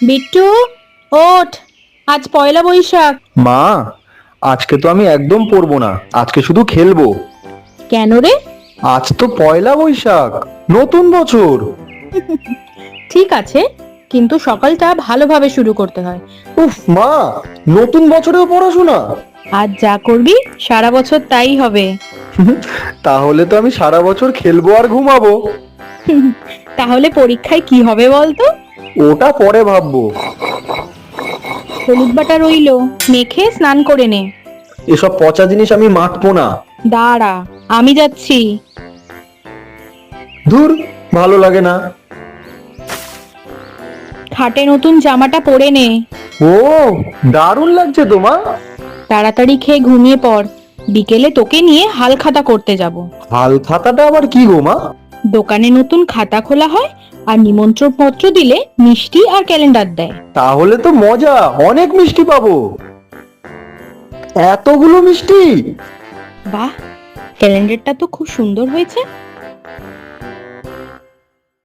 বিট্টু, ওঠ, আজ পয়লা বৈশাখ। মা, আজকে তো আমি একদম পড়বো না, আজকে শুধু খেলবো। কেন রে? আজ তো পয়লা বৈশাখ, নতুন বছর। ঠিক আছে, কিন্তু সকালটা ভালোভাবে শুরু করতে হয়। উফ মা, নতুন বছরেও পড়াশোনা? আজ যা করবি সারা বছর তাই হবে। তাহলে তো আমি সারা বছর খেলবো আর ঘুমাবো। তাহলে পরীক্ষায় কি হবে বলতো? ওটা পরে ভাববো। হলুদ বাটা রইলো, মেখে স্নান করে নে। এসব পচা জিনিস আমি মাখবো না। দাঁড়া, আমি যাচ্ছি। ধুর, ভালো লাগে না। খাটে নতুন জামাটা পরে নে। ও, দারুণ লাগছে তো মা। তাড়াতাড়ি খেয়ে ঘুমিয়ে পড়, বিকেলে তোকে নিয়ে হালখাতা করতে যাব। হাল খাতাটা আবার কি গো মা? দোকানে নতুন খাতা খোলা হয়, আর নিমন্ত্রণ পত্র দিলে মিষ্টি আর ক্যালেন্ডার দেয়। তাহলে তো মজা, অনেক মিষ্টি পাবো। এতগুলো মিষ্টি! বাহ, ক্যালেন্ডারটা তো খুব সুন্দর হয়েছে।